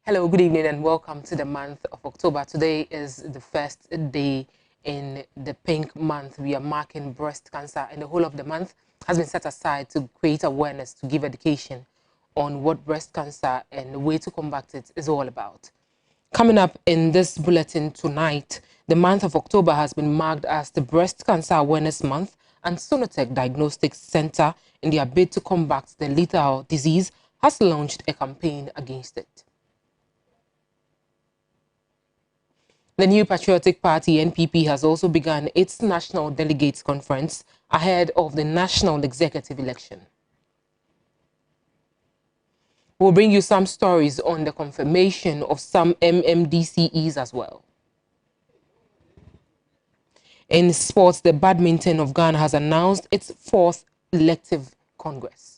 Hello, good evening, and welcome to the month of October. Today is the first day in the pink month. We are marking breast cancer, and the whole of the month has been set aside to create awareness, to give education on what breast cancer and the way to combat it is all about. Coming up in this bulletin tonight, the month of October has been marked as the Breast Cancer Awareness Month, and Sonotech Diagnostics Center, in their bid to combat the lethal disease, has launched a campaign against it. The New Patriotic Party, NPP, has also begun its National Delegates Conference ahead of the national executive election. We'll bring you some stories on the confirmation of some MMDCEs as well. In sports, the badminton of Ghana has announced its 4th elective congress.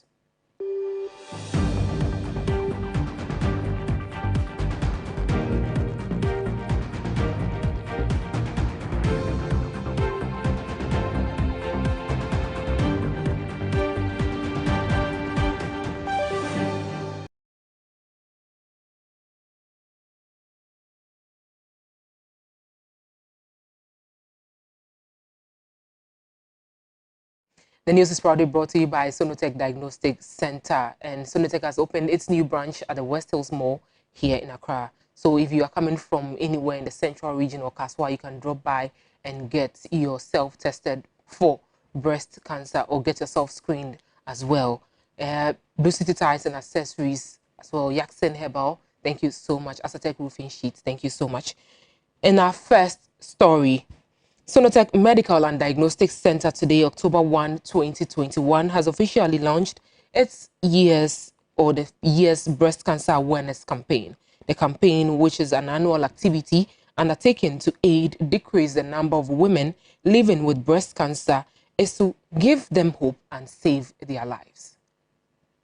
The news is proudly brought to you by Sonotech Diagnostics Center, and Sonotech has opened its new branch at the West Hills Mall here in Accra. So if you are coming from anywhere in the central region or Kaswa, you can drop by and get yourself tested for breast cancer or get yourself screened as well. Blue City Ties and Accessories as well, Yaxen Herbal, thank you so much. Asatec Roofing Sheets, thank you so much. In our first story, Sonotech Medical and Diagnostics Center today, October 1, 2021, has officially launched its the year's breast cancer awareness campaign. The campaign, which is an annual activity undertaken to aid decrease the number of women living with breast cancer, is to give them hope and save their lives.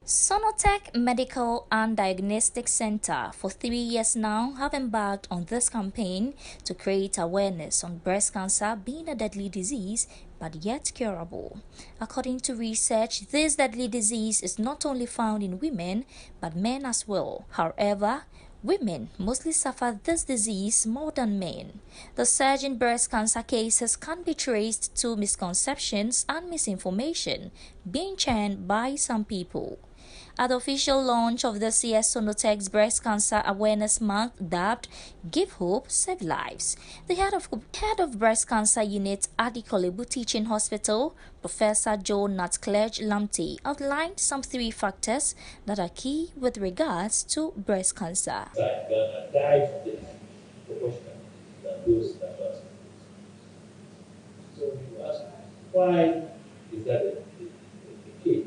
Sonotech Medical and Diagnostic Center for 3 years now have embarked on this campaign to create awareness on breast cancer being a deadly disease but yet curable. According to research, this deadly disease is not only found in women but men as well. However, women mostly suffer this disease more than men. The surge in breast cancer cases can be traced to misconceptions and misinformation being churned by some people. At the official launch of this year's Sonotech's Breast Cancer Awareness Month, dubbed Give Hope, Save Lives, the head of Breast Cancer Unit at the Kolebu Teaching Hospital, Professor Joe Natclerge Lamte, outlined some 3 factors that are key with regards to breast cancer. Die from this proportion than those that are. So you ask, why is that the case?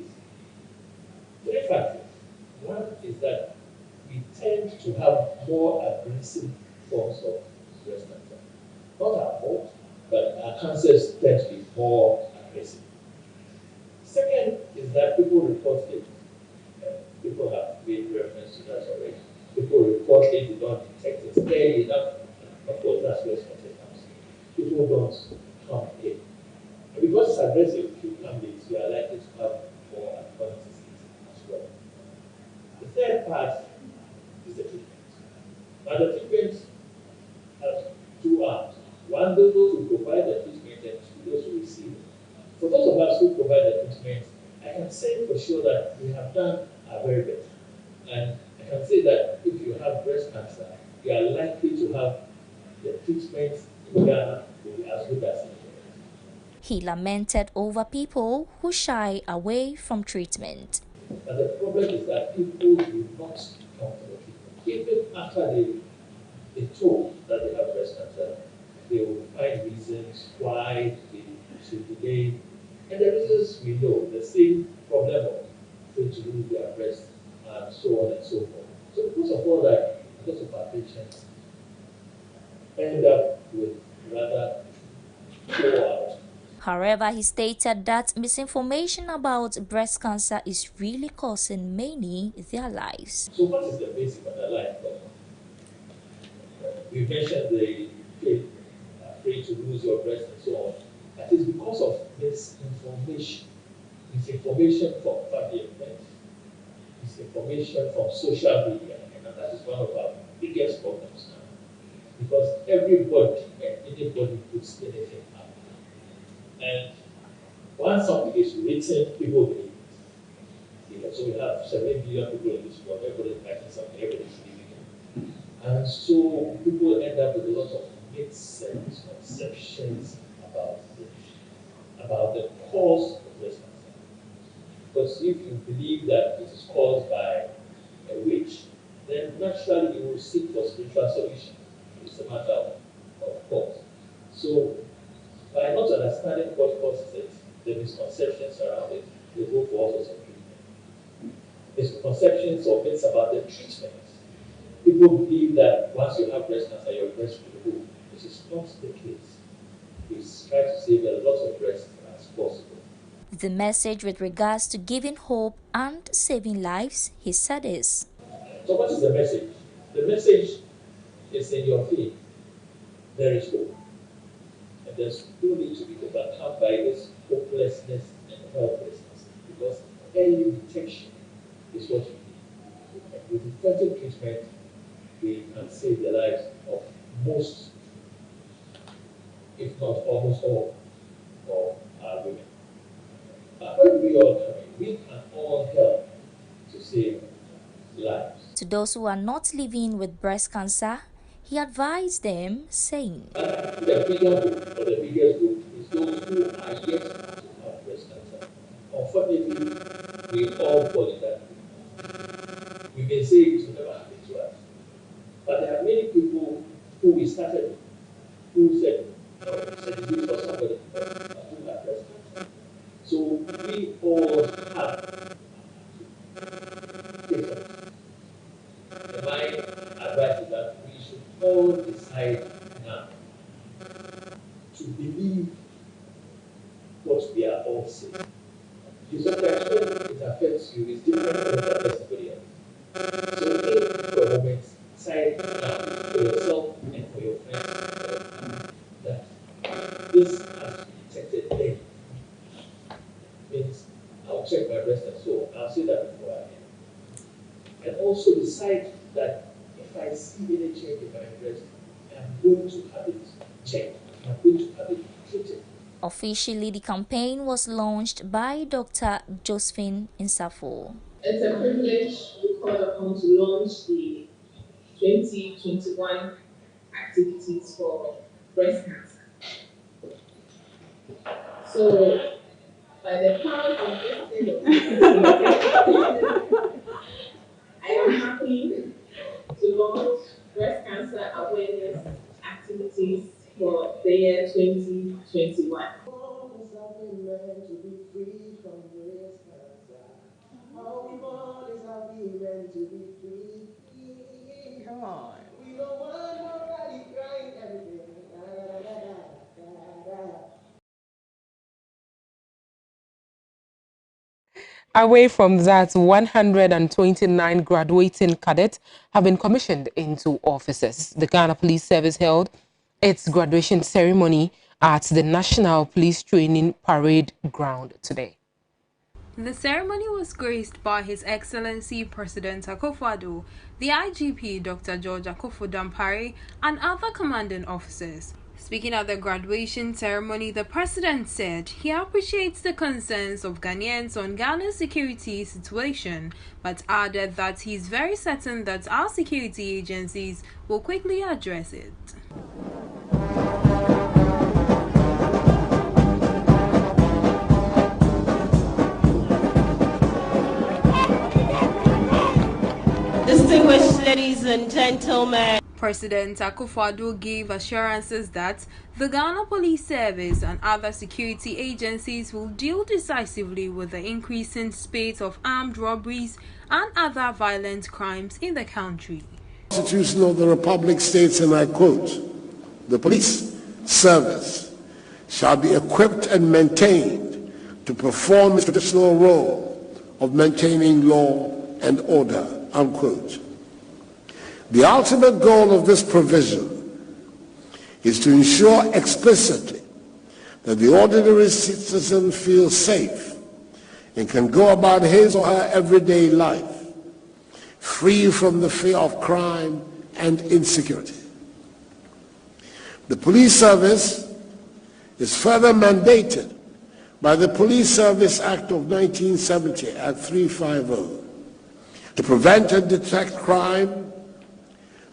3 factors. One is that we tend to have more aggressive forms of breast cancer. Not our fault, but our cancers tend to be more aggressive. Second is that people report it. People have made reference to that already. People report it, they don't detect it early enough. Of course, that's where cancer comes. People don't come in. And because it's aggressive, if you come in, you are likely to have more advanced disease as well. The third part is the treatment. Now, the treatment has 2 arms. One, those who provide the treatment, and 2, those who receive it. For those of us who provide the treatment, I can say for sure that we have done our very best. And I can say that if you have breast cancer, you are likely to have the treatment in Ghana will be as good as it. He lamented over people who shy away from treatment. But the problem is that people do not come to the treatment. Even after they told that they have breast cancer, they will find reasons why they should delay. And the reasons we know, the same problem of trying to lose their breast and so on and so forth. So because of all that, because of our patients end up with rather poor out. However, he stated that misinformation about breast cancer is really costing many their lives. So what is the basic underlying problem? We mentioned the afraid to lose your breast and so on. That is because of misinformation. Misinformation from family and friends. Misinformation from social media. And that is one of our everybody and anybody puts anything up. And once something is written, people believe it. So we have 7 billion people in this world, everybody's writing something, everybody's believing it. And so people end up with a lot of myths and misconceptions about the cause of breast cancer. Because if you believe that it is caused by a witch, then naturally you will seek for spiritual solution. It's a matter of course. So by not understanding what causes it, the misconceptions around it, they go for all sorts of treatment. Misconceptions or myths about the treatment. People believe that once you have breast cancer, your breast will go. This is not the case. We try to save as lot of breasts as possible. The message with regards to giving hope and saving lives, he said is. So what is the message? The message is in your faith. There is hope. And there's no need to be overcome by this hopelessness and helplessness, because early detection is what we need. And with effective treatment, we can save the lives of most, if not almost all, of our women. When we all come in, we can all help to save lives. To those who are not living with breast cancer, he advised them, saying, The bigger group, or the biggest group, is those who are yet to have breast cancer. Unfortunately, we all fall in that group. We may say it will never happen to us. But there are many people who we started with, who said, it's a disease for somebody who had breast cancer. So we all have different. And my advice is that we should all decide now to believe what we are all saying. You sometimes when it affects you, it's different from what it affects somebody else. So think for a moment, decide now for yourself and for your friends that this has to be detected early. Means I'll check my breast and so I'll say that before I end. And also decide that if I see any change in my breast, I'm going to have it checked. I'm going to have it treated. Officially, the campaign was launched by Dr. Josephine Insafo. It's a privilege to be called upon to launch the 2021 activities for breast cancer. So, by the powers of I am happy to launch breast cancer awareness activities for the year 2021. Come on. Away from that, 129 graduating cadets have been commissioned into officers. The Ghana Police Service held its graduation ceremony at the National Police Training Parade Ground today. The ceremony was graced by His Excellency President Akufo-Addo, the IGP Dr. George Akufo-Dampare, and other commanding officers. Speaking at the graduation ceremony, the president said he appreciates the concerns of Ghanaians on Ghana's security situation, but added that he is very certain that our security agencies will quickly address it. Distinguished ladies and gentlemen, President Akufo-Addo gave assurances that the Ghana Police Service and other security agencies will deal decisively with the increasing spate of armed robberies and other violent crimes in the country. The Constitution of the Republic states, and I quote, "The police service shall be equipped and maintained to perform its traditional role of maintaining law and order," unquote. The ultimate goal of this provision is to ensure explicitly that the ordinary citizen feels safe and can go about his or her everyday life free from the fear of crime and insecurity. The police service is further mandated by the Police Service Act of 1970, Act 350, to prevent and detect crime,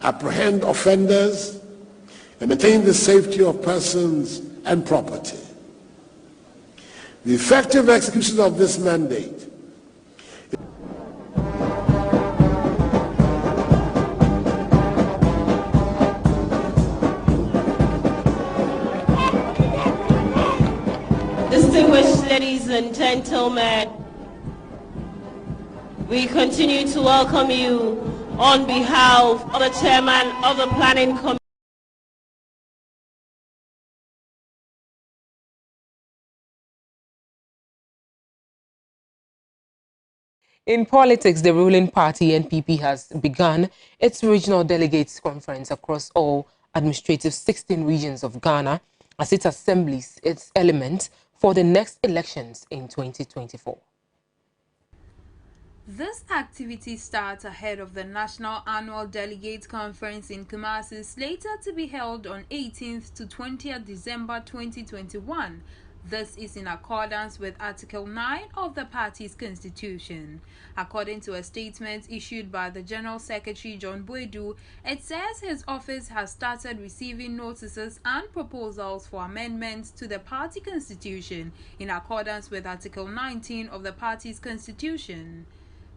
apprehend offenders, and maintain the safety of persons and property. The effective execution of this mandate Distinguished ladies and gentlemen, we continue to welcome you on behalf of the Chairman of the Planning Committee. In politics, the ruling party NPP has begun its regional delegates conference across all administrative 16 regions of Ghana as it assembles its elements for the next elections in 2024. This activity starts ahead of the National Annual Delegates Conference in Kumasi, slated to be held on 18th to 20th December 2021. This is in accordance with Article 9 of the party's constitution. According to a statement issued by the General Secretary John Boedu, it says his office has started receiving notices and proposals for amendments to the party constitution in accordance with Article 19 of the party's constitution.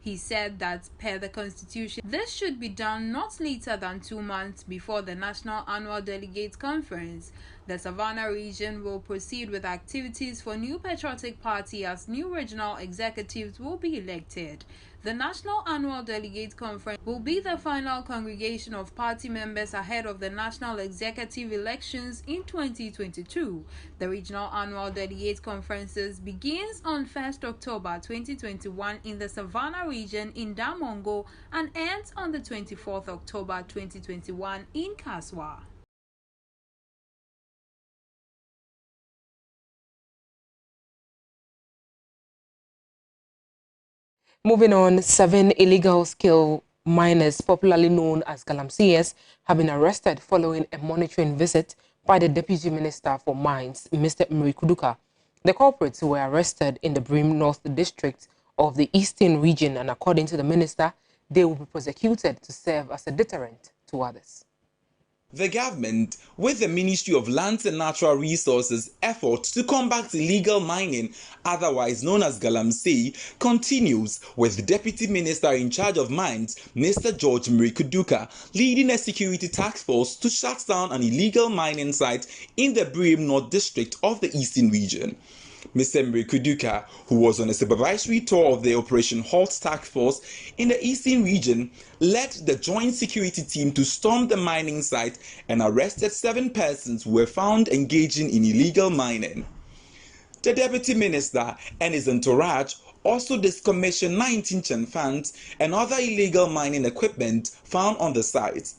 He said that, per the Constitution, this should be done not later than 2 months before the National Annual Delegates Conference. The Savannah region will proceed with activities for New Patriotic Party as new regional executives will be elected. The National Annual Delegates Conference will be the final congregation of party members ahead of the national executive elections in 2022. The Regional Annual Delegates Conferences begins on 1st October 2021 in the Savannah region in Damongo and ends on the 24th October 2021 in Kaswa. Moving on, 7 illegal skill miners, popularly known as galamseyers, have been arrested following a monitoring visit by the Deputy Minister for Mines, Mr. Mrikuduka. The culprits were arrested in the Brim North District of the Eastern Region, and according to the minister, they will be prosecuted to serve as a deterrent to others. The government, with the Ministry of Lands and Natural Resources' effort to combat illegal mining, otherwise known as galamsey, continues, with Deputy Minister in charge of Mines, Mr. George Mrikuduka, leading a security task force to shut down an illegal mining site in the Brim North District of the Eastern Region. Mr. Mrikuduka, who was on a supervisory tour of the Operation Halt Task Force in the Eastern Region, led the joint security team to storm the mining site and arrested 7 persons who were found engaging in illegal mining. The Deputy Minister and his entourage also decommissioned 19 chanfans and other illegal mining equipment found on the site.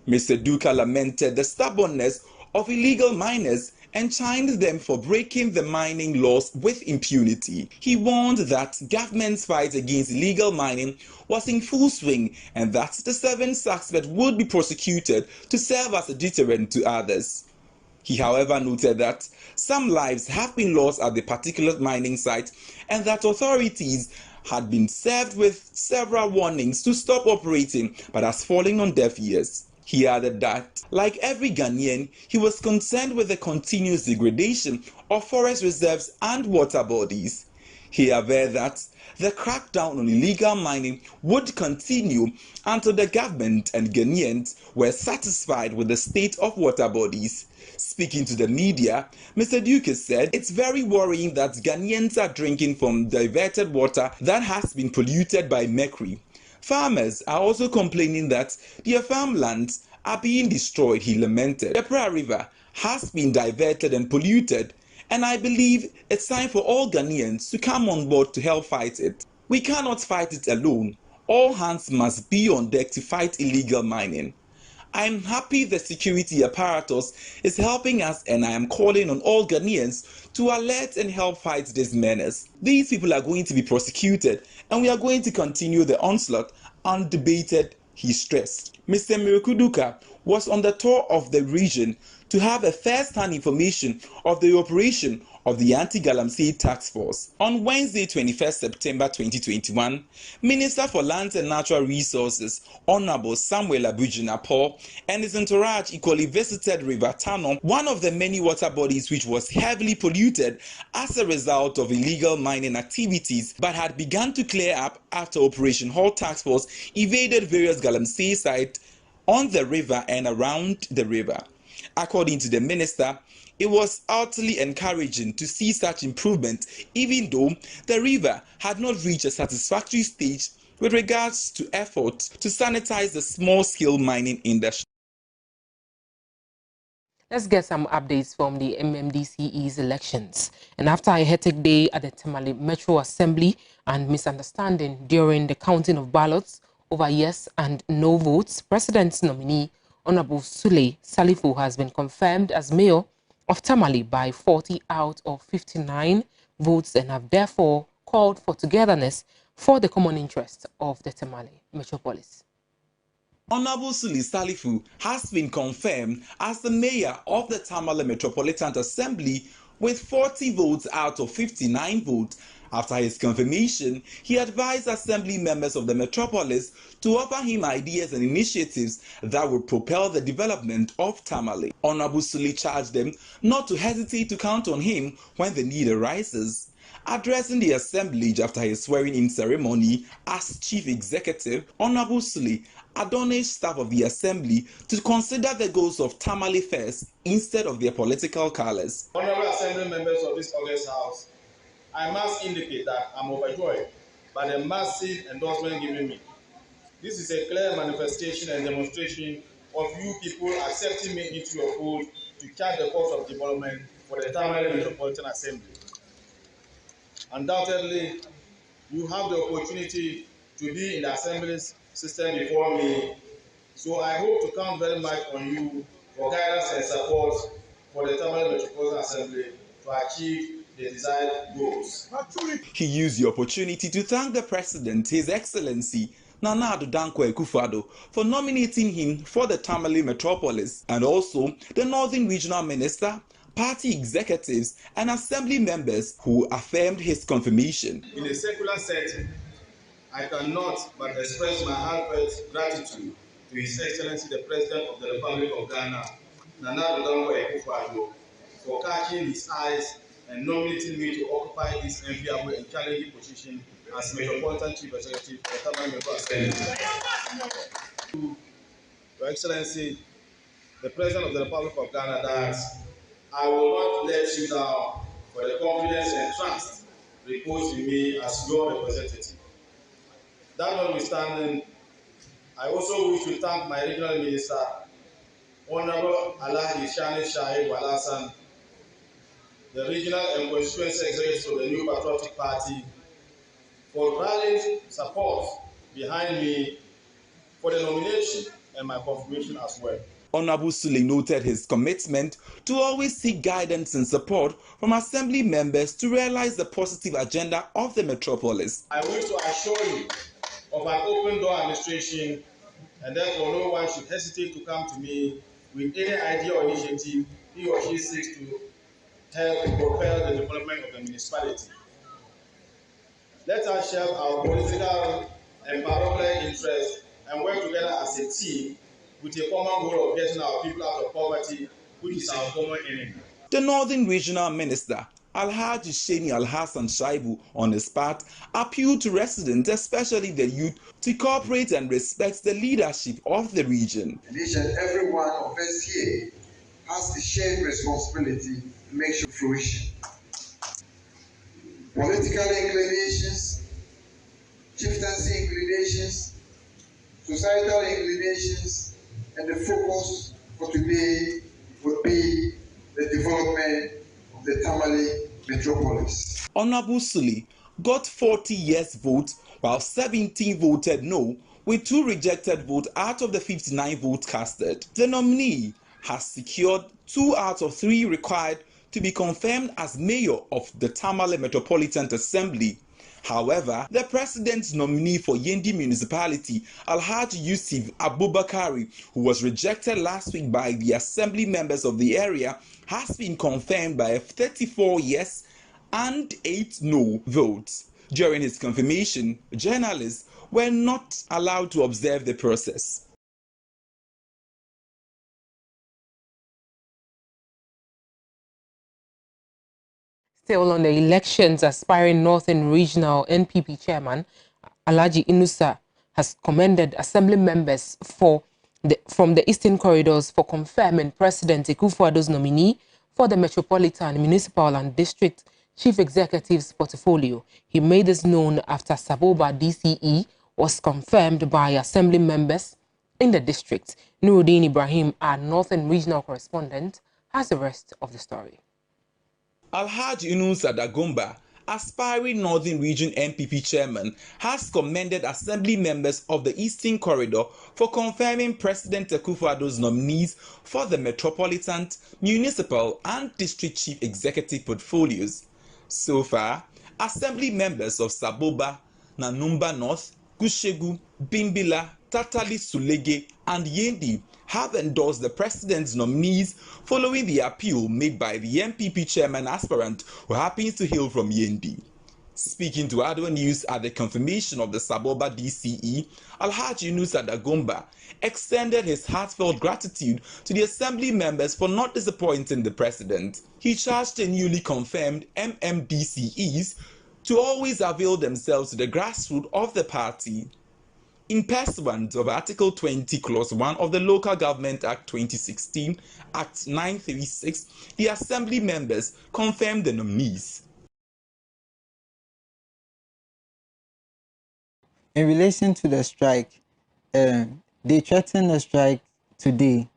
Mr. Duka lamented the stubbornness of illegal miners and chided them for breaking the mining laws with impunity. He warned that government's fight against illegal mining was in full swing and that the 7 suspects would be prosecuted to serve as a deterrent to others. He, however, noted that some lives have been lost at the particular mining site and that authorities had been served with several warnings to stop operating but has fallen on deaf ears. He added that, like every Ghanaian, he was concerned with the continuous degradation of forest reserves and water bodies. He averred that the crackdown on illegal mining would continue until the government and Ghanaians were satisfied with the state of water bodies. Speaking to the media, Mr. Duke said it's very worrying that Ghanaians are drinking from diverted water that has been polluted by mercury. Farmers are also complaining that their farmlands are being destroyed, he lamented. The Pra River has been diverted and polluted, and I believe it's time for all Ghanaians to come on board to help fight it. We cannot fight it alone. All hands must be on deck to fight illegal mining. I am happy the security apparatus is helping us, and I am calling on all Ghanaians to alert and help fight this menace. These people are going to be prosecuted, and we are going to continue the onslaught undebated, he stressed. Mr. Mrikuduka was on the tour of the region to have a first-hand information of the operation of the Anti-Galamsey Task Force. On Wednesday, 21st September 2021, Minister for Lands and Natural Resources, Honorable Samuel Abujinapo, and his entourage equally visited River Tano, one of the many water bodies which was heavily polluted as a result of illegal mining activities, but had begun to clear up after Operation Halt Task Force evaded various Galamsey sites on the river and around the river. According to the minister, it was utterly encouraging to see such improvement, even though the river had not reached a satisfactory stage with regards to efforts to sanitize the small-scale mining industry. Let's get some updates from the MMDCE's elections. And after a hectic day at the Tamale Metro Assembly and misunderstanding during the counting of ballots over yes and no votes, President's nominee, Honorable Sule Salifu, has been confirmed as mayor of Tamale by 40 out of 59 votes and have therefore called for togetherness for the common interest of the Tamale metropolis. Honorable Sule Salifu has been confirmed as the mayor of the Tamale Metropolitan Assembly with 40 votes out of 59 votes. After his confirmation, he advised assembly members of the metropolis to offer him ideas and initiatives that would propel the development of Tamale. Honorable Sule charged them not to hesitate to count on him when the need arises. Addressing the assemblage after his swearing-in ceremony as chief executive, Honorable Sule admonished staff of the assembly to consider the goals of Tamale first instead of their political colours. Honorable assembly members of this August House, I must indicate that I'm overjoyed by the massive endorsement given me. This is a clear manifestation and demonstration of you people accepting me into your fold to chart the course of development for the Tamale Metropolitan Assembly. Undoubtedly, you have the opportunity to be in the assembly's system before me, so I hope to count very much on you for guidance and support for the Tamale Metropolitan Assembly to achieve the desired goals. He used the opportunity to thank the President, His Excellency Nana Ado Dankwa Akufo-Addo, for nominating him for the Tamale Metropolis, and also the Northern Regional Minister, party executives, and assembly members who affirmed his confirmation. In a secular setting, I cannot but express my heartfelt gratitude to His Excellency the President of the Republic of Ghana, Nana Ado Dankwa Akufo-Addo, for catching his eyes and nominating me to occupy this enviable and challenging position as Metropolitan Chief Executive of the Tamale Metro Assembly. Your Excellency, the President of the Republic of Ghana, that I will not let you down for the confidence and trust reposed in me as your representative. That notwithstanding, I also wish to thank my regional minister, Honorable Alhaji Shani Shahid Walasan, the regional and constituency executives of the New Patriotic Party, for rallying support behind me for the nomination and my confirmation as well. Honorable Sule noted his commitment to always seek guidance and support from assembly members to realize the positive agenda of the metropolis. I wish to assure you of an open door administration, and therefore no one should hesitate to come to me with any idea or initiative he or she seeks to help propel the development of the municipality. Let us share our political and parochial interests and work together as a team with a common goal of getting our people out of poverty, which is our common enemy. The Northern Regional Minister, Alhaji Sheni Alhassan Shaibu, on his part, appealed to residents, especially the youth, to cooperate and respect the leadership of the region. And each and every one of us here has the shared responsibility to make sure fruition. Political inclinations, chieftaincy inclinations, societal inclinations, and the focus for today would be the development of the Tamale metropolis. Honorable Sule got 40 yes votes while 17 voted no, with 2 rejected votes out of the 59 votes casted. The nominee has secured 2 out of 3 required to be confirmed as mayor of the Tamale Metropolitan Assembly. However, the president's nominee for Yendi municipality, Alhaji Yusuf Abubakari, who was rejected last week by the assembly members of the area, has been confirmed by 34 yes and 8 no votes. During his confirmation, journalists were not allowed to observe the process. Still on the elections, aspiring Northern Regional NPP chairman Alhaji Inusa has commended assembly members from the Eastern Corridors for confirming President Akufo-Addo's nominee for the Metropolitan, Municipal and District Chief Executive's portfolio. He made this known after Saboba DCE was confirmed by assembly members in the district. Nuruddin Ibrahim, our Northern Regional correspondent, has the rest of the story. Alhaji Inusa Dagomba, aspiring Northern Region NPP chairman, has commended assembly members of the Eastern Corridor for confirming President Akufo-Addo's nominees for the Metropolitan, Municipal and District Chief Executive portfolios. So far, assembly members of Saboba, Nanumba North, Kushegu, Bimbila, Tatali Sulege and Yendi have endorsed the president's nominees following the appeal made by the MPP chairman aspirant who happens to hail from Yendi. Speaking to Adoa News at the confirmation of the Saboba DCE, Alhaji Inusa Dagomba extended his heartfelt gratitude to the assembly members for not disappointing the president. He charged the newly confirmed MMDCEs to always avail themselves to the grassroots of the party. In pursuant of Article 20, Clause 1 of the Local Government Act 2016, Act 936, the assembly members confirmed the nominees. In relation to the strike, they threatened a strike today,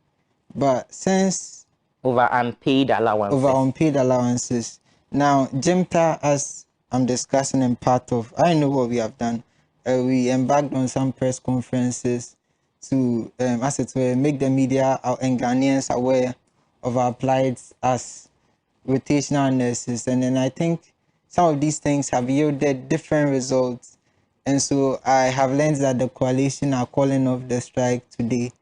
but since over unpaid allowances. Now, JIMTA, as I'm discussing in part of, I know what we have done. We embarked on some press conferences to, as it were, make the media and Ghanaians aware of our plight as rotational nurses. And then I think some of these things have yielded different results. And so I have learned that the coalition are calling off the strike today.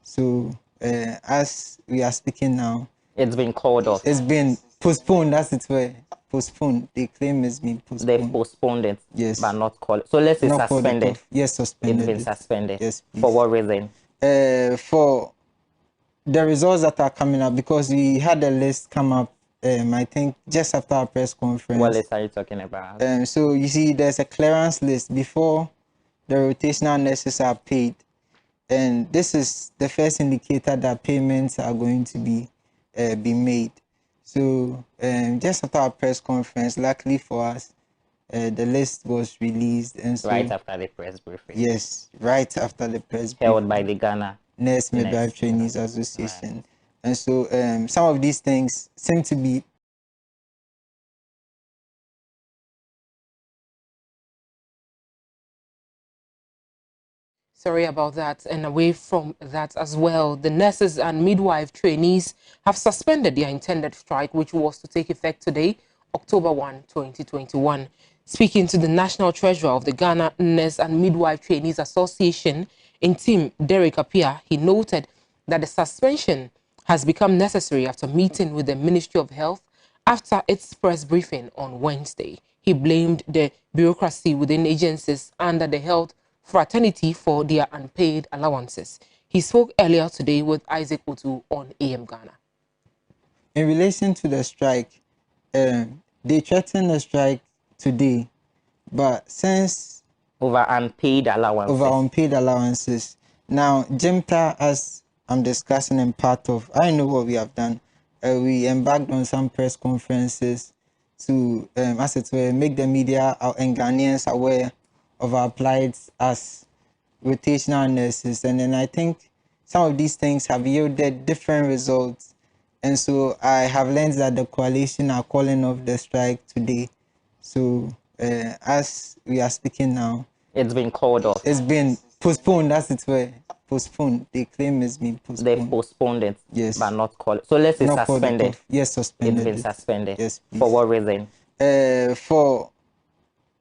So as we are speaking now, it's been called off. It's been postponed, as it were. Postponed. They claim it's been postponed. They've postponed it, yes, but not called. So let's say suspended. Yes, suspended. It's been suspended. Yes, please. For what reason? For the results that are coming up, because we had a list come up, I think, just after our press conference. What list are you talking about? So you see, there's a clearance list before the rotational nurses are paid. And this is the first indicator that payments are going to be made. So just after our press conference, luckily for us, the list was released. And so, right after the press briefing. Yes, right after the press briefing. Held by the Ghana Nurse Midwife Trainees Association. Right. And so some of these things seem to be Sorry about that. And away from that as well, the nurses and midwife trainees have suspended their intended strike, which was to take effect today, October 1, 2021. Speaking to the National Treasurer of the Ghana Nurse and Midwife Trainees Association, in team Derek Appiah, he noted that the suspension has become necessary after meeting with the Ministry of Health after its press briefing on Wednesday. He blamed the bureaucracy within agencies under the health fraternity for their unpaid allowances. He spoke earlier today with Isaac Otu on AM Ghana. In relation to the strike, they threatened the strike today, but since over unpaid allowances. Now, JIMTA, as I'm discussing in part of, I know what we have done. We embarked on some press conferences to, as it were, make the media and Ghanaians aware of our plight as rotational nurses. And then I think some of these things have yielded different results. And so I have learned that the coalition are calling off the strike today. So as we are speaking now, it's been called off. It's been postponed, as it were. Postponed. They claim it's been postponed. They've postponed it, yes, but not called. So let's say suspended. Yes, suspended. It's been suspended. Yes, please. For what reason? For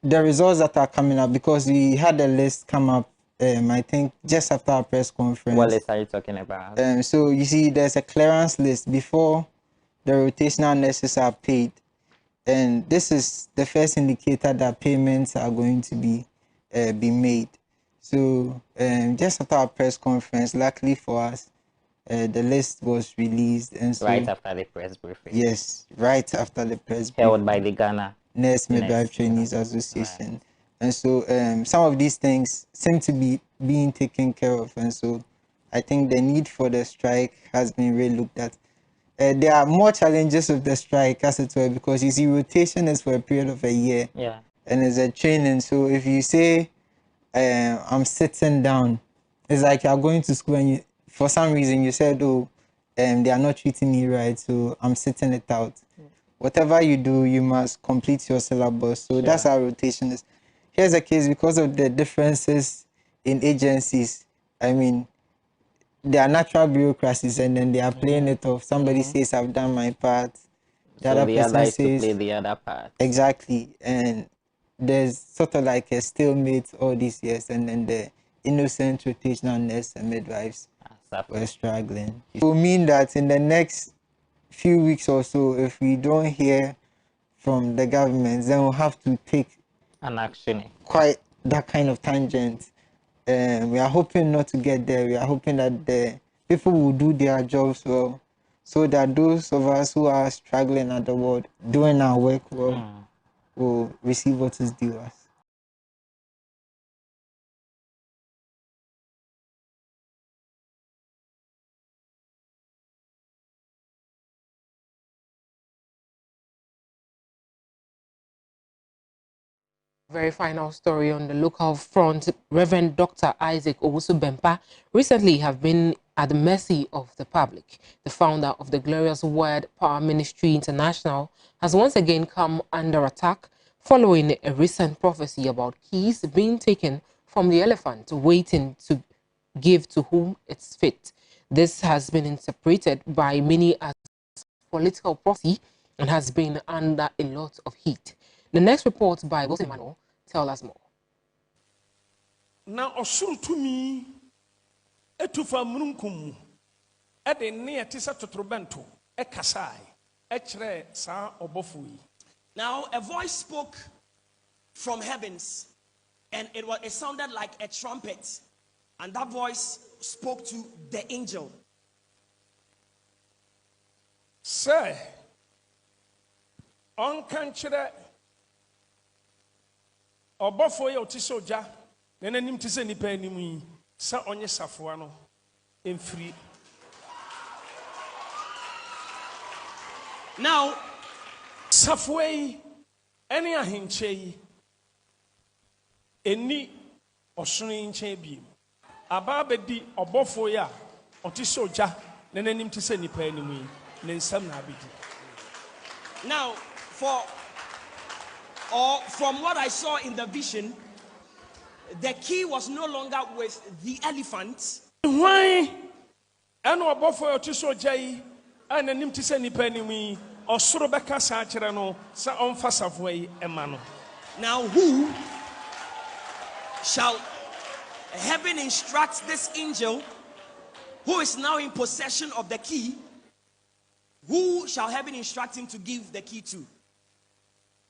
the results that are coming up, because we had a list come up, I think just after our press conference. What list are you talking about? So you see, there's a clearance list before the rotational nurses are paid, and this is the first indicator that payments are going to be made. So just after our press conference, luckily for us, the list was released, and so right after the press briefing. Yes, right after the press held briefing, by the Ghana Nurse Midwife Trainees Association. Right. And so some of these things seem to be being taken care of, and so I think the need for the strike has been really looked at. There are more challenges with the strike, as it were, because you see, rotation is for a period of a year, and it's a training. So if you say I'm sitting down, it's like you're going to school and for some reason you said, oh, they are not treating me right, so I'm sitting it out. Whatever you do, you must complete your syllabus. So that's how rotation is. Here's a case, because of the differences in agencies. I mean, there are natural bureaucracies, and then they are playing it off. Somebody says, I've done my part. The other person says, to play the other part. Exactly. And there's sort of like a stalemate all these years, and then the innocent rotational nurse and midwives were struggling. It will mean that in the next few weeks or so, if we don't hear from the government, then we'll have to take an action. Quite that kind of tangent. We are hoping not to get there. We are hoping that the people will do their jobs well, so that those of us who are struggling at the world, doing our work well, will receive what is due us. Very final story on the local front. Reverend Dr. Isaac Owusu-Bempah recently have been at the mercy of the public. The founder of the Glorious Word Power Ministry International has once again come under attack following a recent prophecy about keys being taken from the elephant, waiting to give to whom it's fit. This has been interpreted by many as political prophecy and has been under a lot of heat. The next report by Wilson Manuel tells us more. Na osurutumi etufa mununkum ede ne atisa totrobento ekasai echre sa obofui. Now a voice spoke from heavens, and it sounded like a trumpet, and that voice spoke to the angel. Say on kanchire obofo ye otisoja nenanim tise nipa anim yi sa onye safoa no emfiri. Now safoa yi ene ahenche yi eni osono nche bi aba bedi obofo ya otisoja nenanim tise nipa anim yi ne nsam na abedi. Now from what I saw in the vision, the key was no longer with the elephant. Why? And obofo otisoja yi ananim tise nipa anim yi osoro beka sa akere no sa onfa safoa yi ema no. Now who shall heaven instruct this angel who is now in possession of the key? Who shall heaven instruct him to give the key to?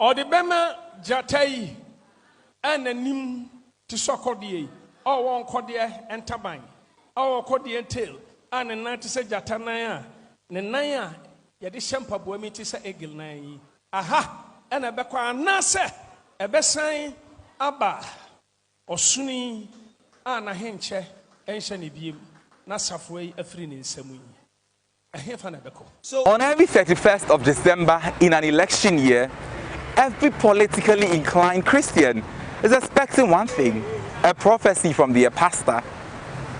Odibema jatai ananim tisokodie o won kodie entaban o kodie tail an na tise jata nan a ne nan a ye de shempa bo mi tise egil nan yi aha ena be kwa na se ebesan aba osuni ana henche enhye ne biem na safo yi afiri ne nsam yi. So on every 31st of December in an election year, every politically inclined Christian is expecting one thing, a prophecy from their pastor,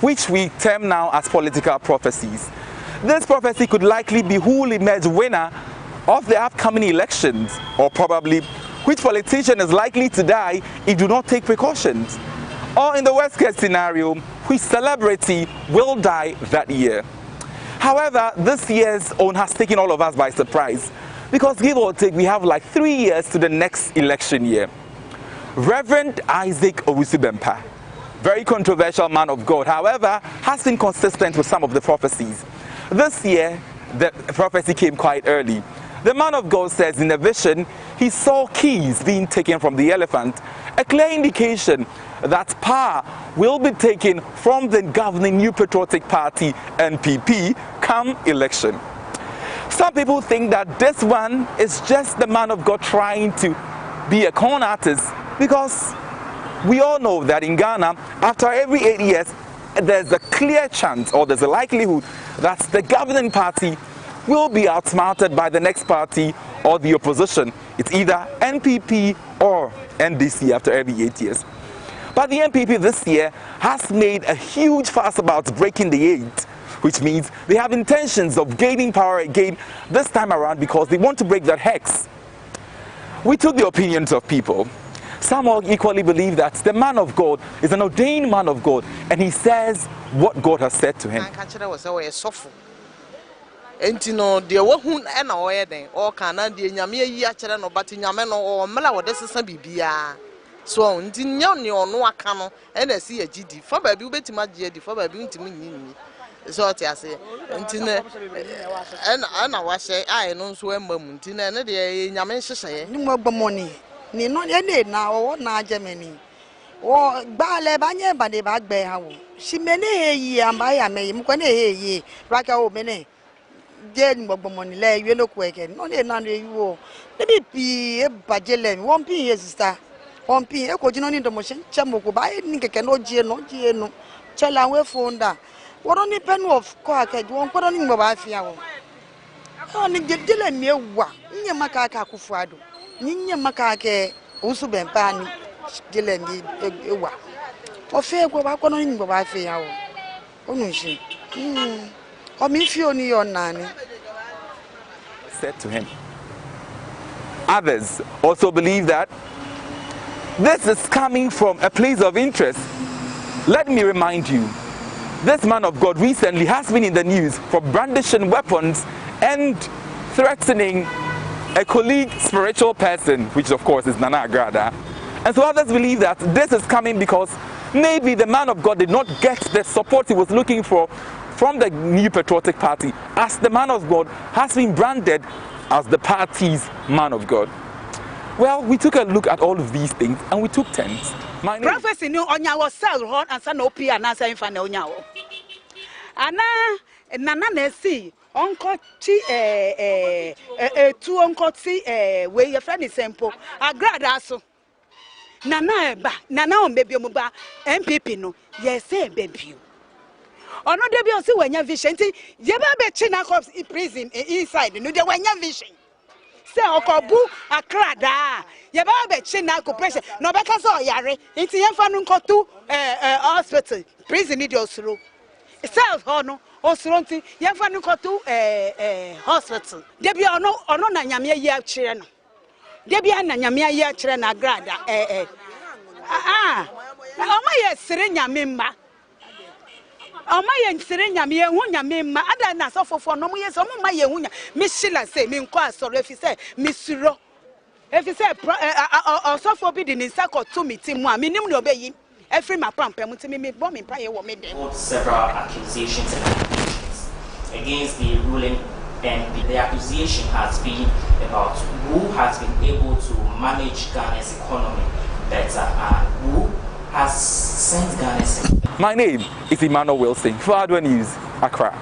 which we term now as political prophecies. This prophecy could likely be who will emerge winner of the upcoming elections, or probably which politician is likely to die if do not take precautions, or in the worst case scenario, which celebrity will die that year. However, this year's own has taken all of us by surprise, because give or take, we have like 3 years to the next election year. Reverend Isaac Owusu-Bempah, very controversial man of God, however, has been consistent with some of the prophecies. This year, the prophecy came quite early. The man of God says in a vision, he saw keys being taken from the elephant, a clear indication that power will be taken from the governing New Patriotic Party, NPP, come election. Some people think that this one is just the man of God trying to be a con artist, because we all know that in Ghana, after every 8 years, there's a clear chance, or there's a likelihood, that the governing party will be outsmarted by the next party or the opposition. It's either NPP or NDC after every 8 years. But the NPP this year has made a huge fuss about breaking the 8, which means they have intentions of gaining power again this time around because they want to break that hex. We took the opinions of people. Some all equally believe that the man of God is an ordained man of God, and he says what God has said to him. Entino de wahun na oye den o kana de nyame yi a kire no but nyame no o mela wo de sesa bibia so nti nya ne ono aka no na si agidi fa ba bi ubetima je di fa ba bi ntimi nyinyi so ti ase nti ne na wa hye ai no so emam nti ne de nyame hyehyeye ni mo gbomoni ni no ene na o na Germany o gba le ba nye ba de ba gbe ha wo si me ne heyi amba ya me mu ko ne heyi raka o me ne Jen Bobomoni le you no kweke no dey na you wo maybe pi e bajele mi won pin here sister won pin e ko jino ni domo chemoko ba ni keke no jie no chela we fonda woro ni penu of ko akaji won ko ni ngba afia wo o ni jele mi ewa nye maka aka Akufuado nye maka aka Owusu-Bempah ni jele mi ewa o fe go ba ko ni ngba afia wo onu shi said to him. Others also believe that this is coming from a place of interest. Let me remind you, this man of God recently has been in the news for brandishing weapons and threatening a colleague spiritual person, which of course is Nana Agrada. And so others believe that this is coming because maybe the man of God did not get the support he was looking for from the New Patriotic Party, as the man of God has been branded as the party's man of God. Well, we took a look at all of these things and we took 10. Prophecy no onya was sell hon and san opia and answer infant onya. Ana nana na see uncle chi two uncle see where your friend is simple. Agrada so. Nana ba nana on baby omuba MPP no. Yes, say baby. Ono de bi o si wanya vision ti ye ba be china cops prison inside no de wanya vision say okobu akrada ye ba be china co pressure no be ka so yare nti ye fa no nkotu hospital prison ni de osuro self ho no osuro nti ye fa no nkotu hospital de bi ono na nyame yi a kire no de bi na nyame yi a kire na agrada oma ye sire nyame mma Oma ye nsere nyame ye hu nyame ma ada na sofofo no mo ye so mo ma ye hu nya me shila say me nko asoro efi say me suro efi say osofo bi di ni sako to me ti mu a me nim no obeyi every ma pampam ti me bo me pa ye wo me den several accusations and allegations against the ruling, and the accusation has been about who has been able to manage Ghana's economy better and who has sent Ghana's. My name is Emmanuel Wilson for Adoa News, Accra.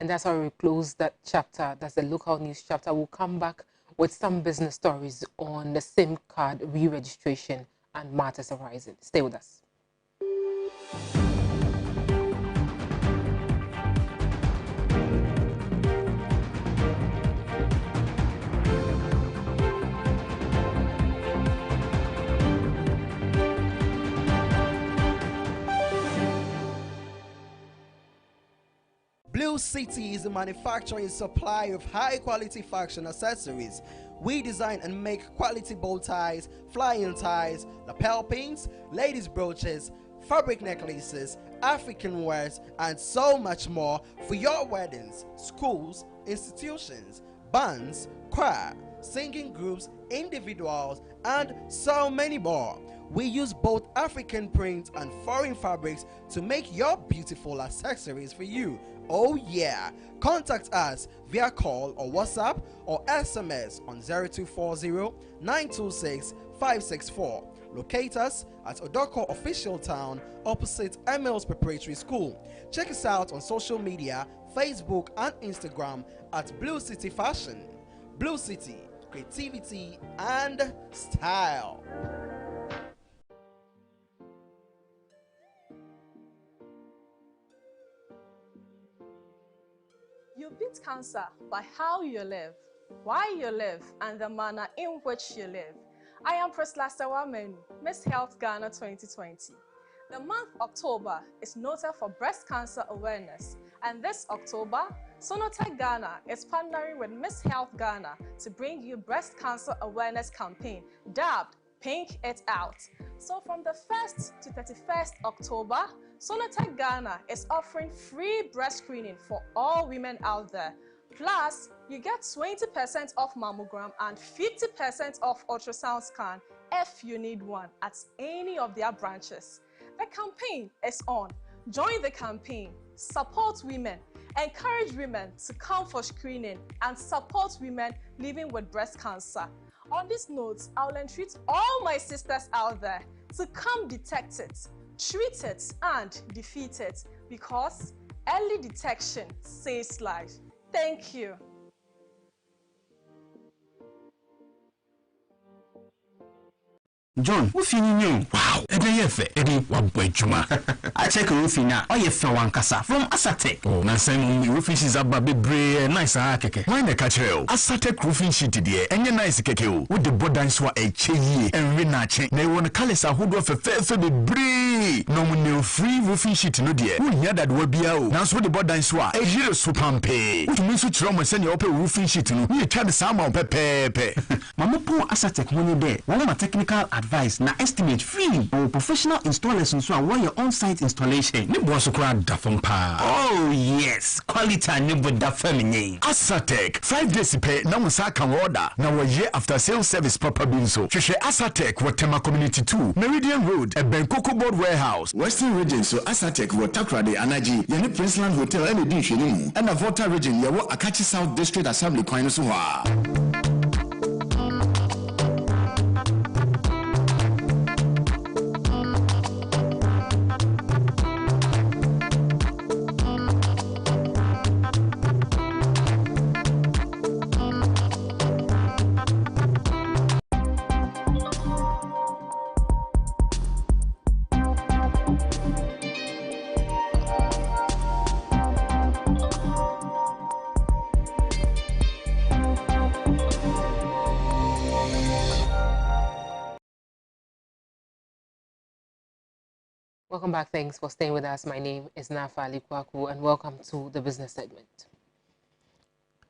And that's how we close that chapter. That's the local news chapter. We'll come back with some business stories on the SIM card re-registration and matters arising. Stay with us. Blue City is a manufacturer and supplier of high-quality fashion accessories. We design and make quality bow ties, flying ties, lapel pins, ladies' brooches, fabric necklaces, African wares, and so much more for your weddings, schools, institutions, bands, choir, singing groups, individuals, and so many more. We use both African prints and foreign fabrics to make your beautiful accessories for you. Oh yeah! Contact us via call or WhatsApp or SMS on 0240 926 564. Locate us at Odoko Official Town opposite Emil's Preparatory School. Check us out on social media, Facebook and Instagram at Blue City Fashion. Blue City, creativity and style. You beat cancer by how you live, why you live, and the manner in which you live. I am Priscilla Sewamenu, Miss Health Ghana 2020. The month October is noted for breast cancer awareness, and this October, Sonotech Ghana is partnering with Miss Health Ghana to bring you breast cancer awareness campaign dubbed Pink It Out. So from the 1st to 31st October, Sonotech Ghana is offering free breast screening for all women out there. Plus, you get 20% off mammogram and 50% off ultrasound scan if you need one at any of their branches. The campaign is on. Join the campaign, support women, encourage women to come for screening, and support women living with breast cancer. On this note, I will entreat all my sisters out there to come detect it, treat it, and defeat it, because early detection saves life. Thank you. John, what you know? Wow, Eddie, what boy juma. I check a roofing now. Oh, you fell one casa from Asatek. Oh, na same roofing is a baby bray, nice keke. Why the catcher? Asatek roofing sheet there, and your nice keke with the bodan swa a chee and renache. They want to call us a hood of a fair the bray. No free roofing sheet no dear. Who hear that will be out. Now so the bodan swa a hero supampe. What means to trauma send your open roofing sheet no? You try the summer on pepe. Mama poor Asatek money there. One of my technical advice na estimate free or professional installers nso a won your on-site installation. Ne bo so kra da fam pa. Oh yes, quality ne bo da fam nyen. Asatek 5 days pay na mo sa kan order na wo ye after sales service proper bi nso. Hwehwe Asatek wo Tema Community 2, Meridian Road, Ebenkoko Board Warehouse, Western Region. So Asatek wo Takrade Anaji, ye ne Princeland Hotel ene di hwene mu. And Volta Region ye wo Akachi South District Assembly kwan so ha. Welcome back. Thanks for staying with us. My name is Nafa Alikwaku, and welcome to the business segment.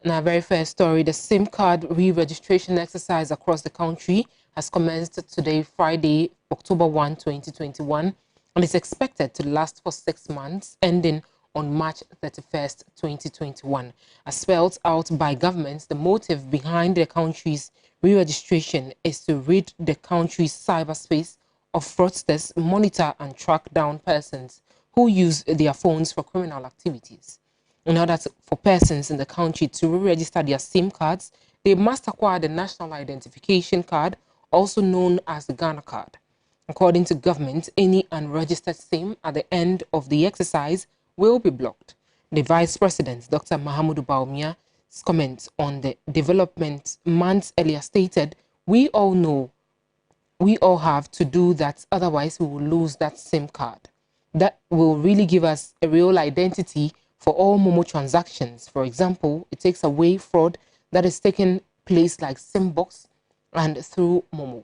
In our very first story, the SIM card re-registration exercise across the country has commenced today, Friday, October 1, 2021, and is expected to last for 6 months, ending on March 31st, 2021. As spelled out by governments, the motive behind the country's re-registration is to rid the country's cyberspace of fraudsters, monitor and track down persons who use their phones for criminal activities. In order for persons in the country to re-register their SIM cards, they must acquire the National Identification Card, also known as the Ghana Card. According to government, any unregistered SIM at the end of the exercise will be blocked. The Vice President, Dr. Mahamudu Bawumia's comment on the development months earlier stated, "We all know we all have to do that, otherwise we will lose that SIM card. That will really give us a real identity for all Momo transactions. For example, it takes away fraud that is taking place like SIMbox and through Momo."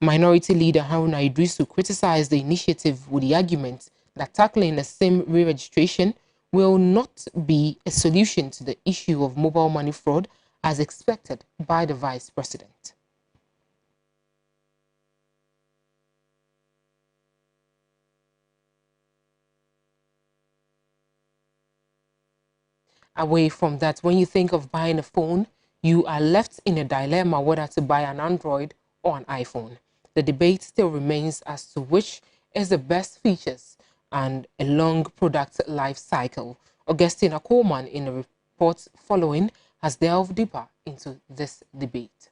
Minority leader Haruna Idrisu criticized the initiative with the argument that tackling a SIM re-registration will not be a solution to the issue of mobile money fraud as expected by the Vice President. Away from that, when you think of buying a phone, you are left in a dilemma whether to buy an Android or an iPhone. The debate still remains as to which is the best features and a long product life cycle. Augustina Coleman, in a report following, has delved deeper into this debate.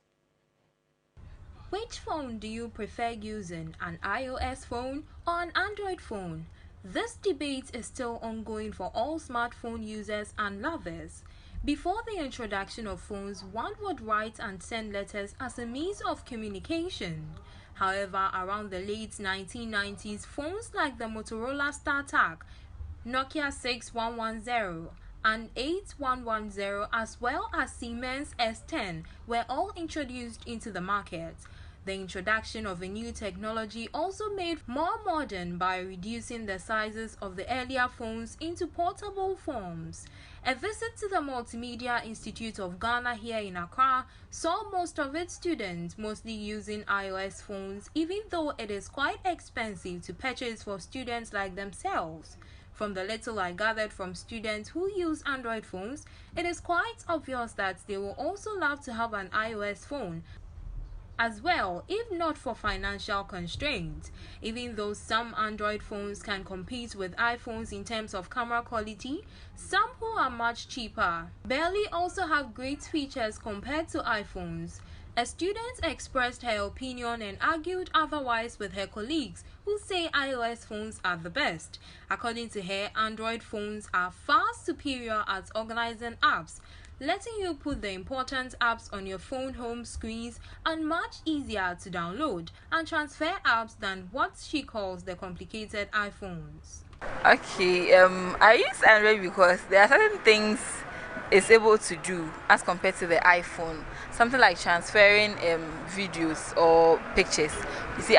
Which phone do you prefer using, an iOS phone or an Android phone? This debate is still ongoing for all smartphone users and lovers. Before the introduction of phones, one would write and send letters as a means of communication. However, around the late 1990s, phones like the Motorola StarTAC, Nokia 6110, and 8110 as well as Siemens S10 were all introduced into the market. The introduction of a new technology also made more modern by reducing the sizes of the earlier phones into portable forms. A visit to the Multimedia Institute of Ghana here in Accra saw most of its students mostly using iOS phones, even though it is quite expensive to purchase for students like themselves. From the little I gathered from students who use Android phones, it is quite obvious that they will also love to have an iOS phone as well, if not for financial constraints. Even though some Android phones can compete with iPhones in terms of camera quality, some who are much cheaper barely also have great features compared to iPhones. A student expressed her opinion and argued otherwise with her colleagues who say iOS phones are the best. According to her, Android phones are far superior at organizing apps, letting you put the important apps on your phone home screens, and much easier to download and transfer apps than what she calls the complicated iPhones. Okay, I use Android because there are certain things it's able to do as compared to the iPhone. Something like transferring videos or pictures. You see,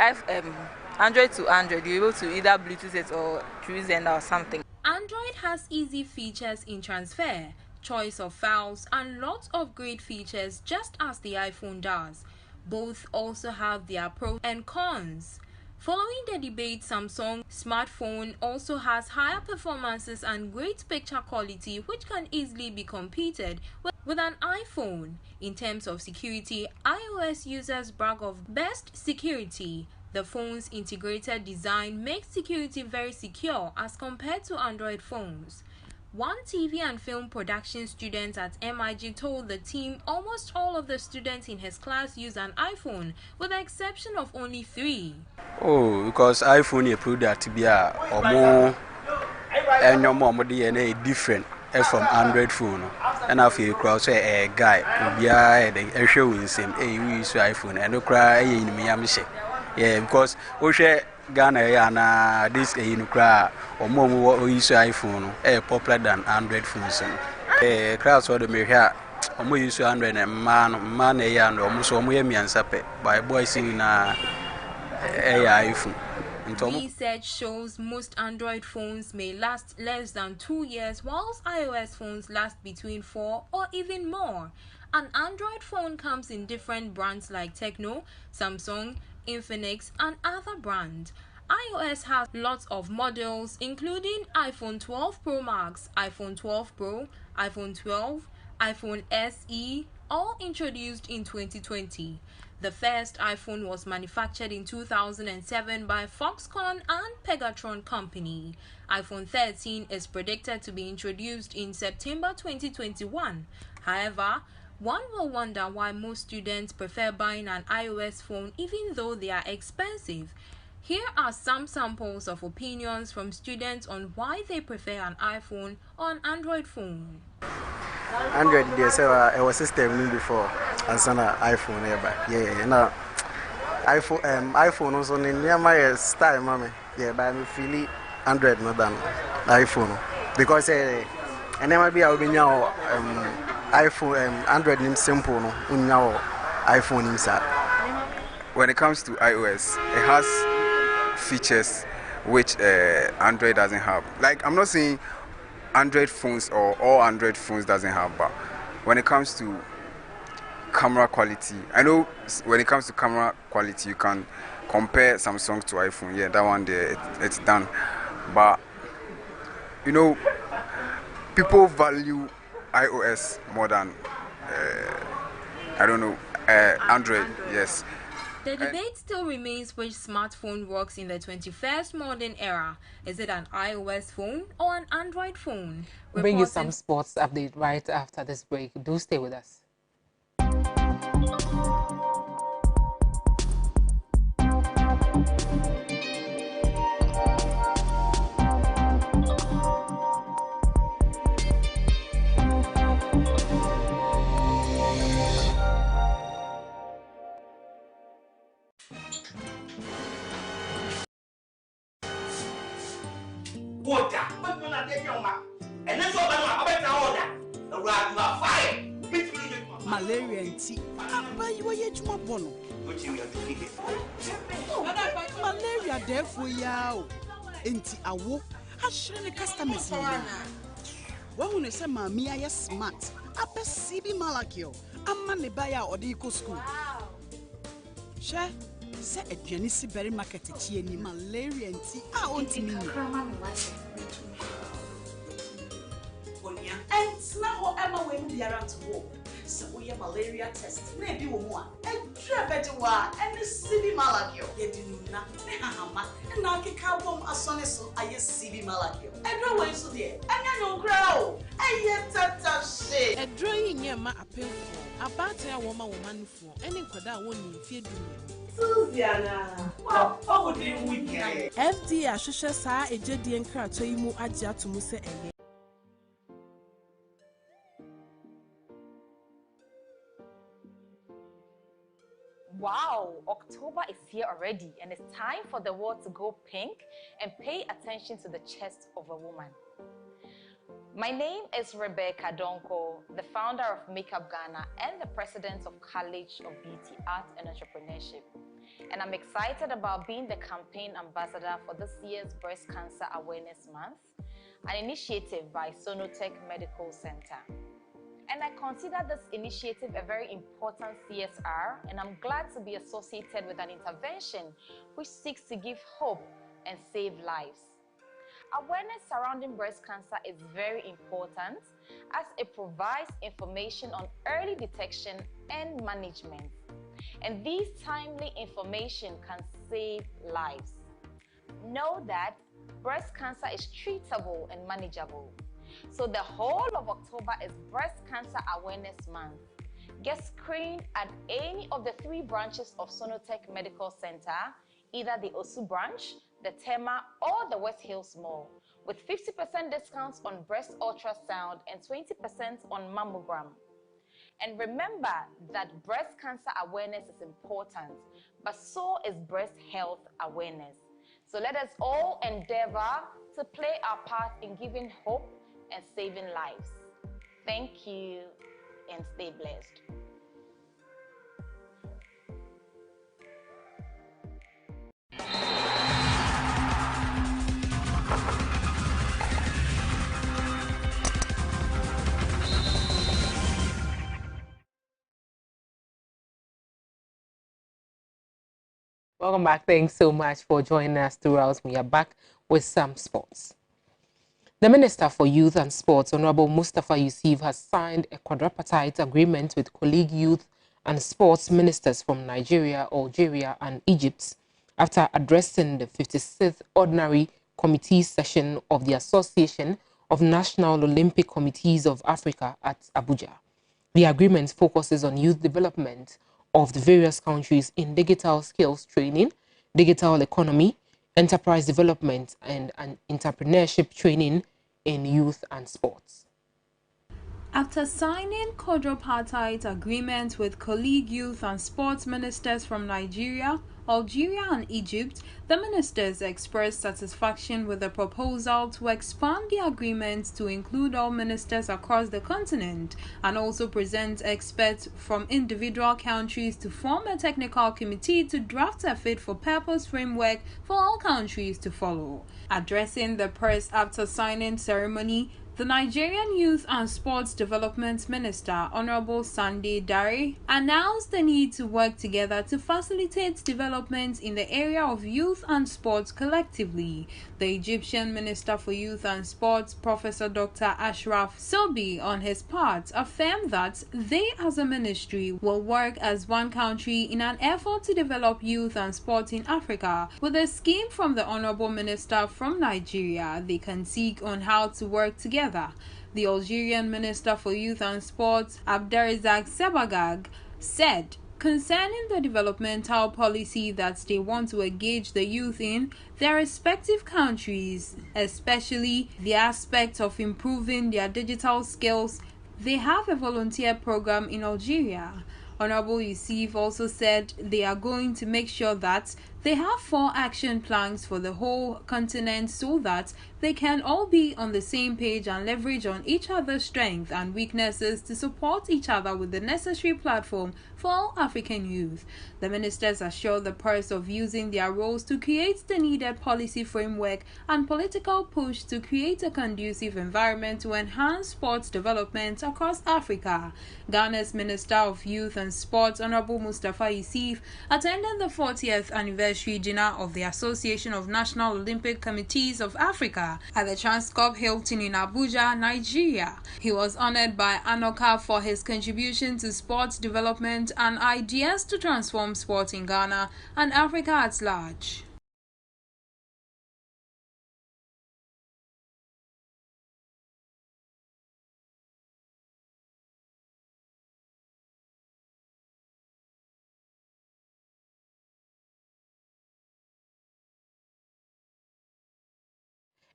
Android to Android, you're able to either Bluetooth it or through Xender or something. Android has easy features in transfer, choice of files, and lots of great features just as the iPhone does. Both also have their pros and cons. Following the debate, Samsung smartphone also has higher performances and great picture quality, which can easily be competed with an iPhone. In terms of security, iOS users brag of best security. The phone's integrated design makes security very secure as compared to Android phones. One TV and film production student at MIG told the team almost all of the students in his class use an iPhone, with the exception of only 3. Oh, because iPhone is product to be a more and your mom different from Android phone. And I feel cross a guy be a show in same we use iPhone and no cry in Miami. Yeah, because Ghana na this cry or more use iPhone popular than Android phones. Crowds or the mere or use Android and man and almost and sape by boys in iPhone. Research shows most Android phones may last less than 2 years, whilst iOS phones last between 4 or even more. An Android phone comes in different brands like Tecno, Samsung, Infinix, and other brands. iOS has lots of models including iPhone 12 Pro Max, iPhone 12 Pro, iPhone 12, iPhone SE, all introduced in 2020. The first iPhone was manufactured in 2007 by Foxconn and Pegatron Company. iPhone 13 is predicted to be introduced in September 2021. However, one will wonder why most students prefer buying an iOS phone even though they are expensive. Here are some samples of opinions from students on why they prefer an iPhone or an Android phone. Android, there's a system before and some iPhone. Yeah, no. iPhone also near my style, mommy. Yeah, but I'm feeling Android more than iPhone because and then maybe I'll be now iPhone Android name simple no now iPhone inside. When it comes to iOS, it has features which Android doesn't have. Like, I'm not saying Android phones or all Android phones doesn't have, but when it comes to camera quality, I know when it comes to camera quality you can compare Samsung to iPhone. Yeah, that one there it's done. But you know, people value iOS more than I don't know Android. Yes. The debate still remains which smartphone works in the 21st modern era. Is it an iOS phone or an Android phone? Bring you some sports update right after this break. Do stay with us. Malaria and tea. Malaria there for you. Enti awo. Ashire customers. Wahune se mami aye smart. Ape CB Malakio. Amma ne baya odiko school. She se aduane si berry market tie ni malaria nti a ontimi ni. Onia ensna ho ema we mu biara to wo. So we malaria test. Maybe wo mo a. Edra bedewa ene CB Malakio. Yedinuna ne hahama. Na keka bom asone so aye CB Malakio. Edra we so de. Anya no kra o. Aye tata she. Edra yi nyema apemfo. Abate a wo ma nufo. Ene nkoda wo ni fie dumie. Suziana. What would you weekend? FDA ahwehwe saa ejedi nkrato yi mu agye atomu se eye. Wow, October is here already and it's time for the world to go pink and pay attention to the chest of a woman. My name is Rebecca Donko, the founder of Makeup Ghana and the president of College of Beauty, Art and Entrepreneurship. And I'm excited about being the campaign ambassador for this year's Breast Cancer Awareness Month, an initiative by Sonotech Medical Center. And I consider this initiative a very important CSR, and I'm glad to be associated with an intervention which seeks to give hope and save lives. Awareness surrounding breast cancer is very important as it provides information on early detection and management. And these timely information can save lives. Know that breast cancer is treatable and manageable. So the whole of October is Breast Cancer Awareness Month. Get screened at any of the 3 branches of Sonotech Medical Center, either the Osu branch, the Tema, or the West Hills Mall, with 50% discounts on breast ultrasound and 20% on mammogram. And remember that breast cancer awareness is important, but so is breast health awareness. So let us all endeavor to play our part in giving hope and saving lives. Thank you and stay blessed. Welcome back. Thanks so much for joining us throughout. We are back with some sports. The Minister for Youth and Sports, Honorable Mustafa Yusuf, has signed a quadripartite agreement with colleague youth and sports ministers from Nigeria, Algeria, and Egypt after addressing the 56th Ordinary Committee session of the Association of National Olympic Committees of Africa at Abuja. The agreement focuses on youth development of the various countries in digital skills training, digital economy, enterprise development, and entrepreneurship training in youth and sports. After signing quadripartite agreements with colleague youth and sports ministers from Nigeria, Algeria and Egypt, the ministers expressed satisfaction with the proposal to expand the agreement to include all ministers across the continent and also present experts from individual countries to form a technical committee to draft a fit-for-purpose framework for all countries to follow. Addressing the press after signing ceremony, The Nigerian Youth and Sports Development Minister, Honorable Sunday Dare, announced the need to work together to facilitate development in the area of youth and sports collectively. The Egyptian Minister for Youth and Sports, Professor Dr. Ashraf Sobi, on his part, affirmed that they as a ministry will work as one country in an effort to develop youth and sport in Africa. With a scheme from the Honorable Minister from Nigeria, they can seek on how to work together. The Algerian Minister for Youth and Sports, Abderrazak Sebagag, said concerning the developmental policy that they want to engage the youth in their respective countries, especially the aspect of improving their digital skills, they have a volunteer program in Algeria. Honorable Yusuf also said they are going to make sure that they have 4 action plans for the whole continent so that they can all be on the same page and leverage on each other's strengths and weaknesses to support each other with the necessary platform for all African youth. The ministers assured the purpose of using their roles to create the needed policy framework and political push to create a conducive environment to enhance sports development across Africa. Ghana's Minister of Youth and Sports, Honorable Mustafa Yusuf, attended the 40th anniversary dinner of the Association of National Olympic Committees of Africa at the Transcorp Hilton in Abuja, Nigeria. He was honored by ANOCA for his contribution to sports development and ideas to transform sport in Ghana and Africa at large.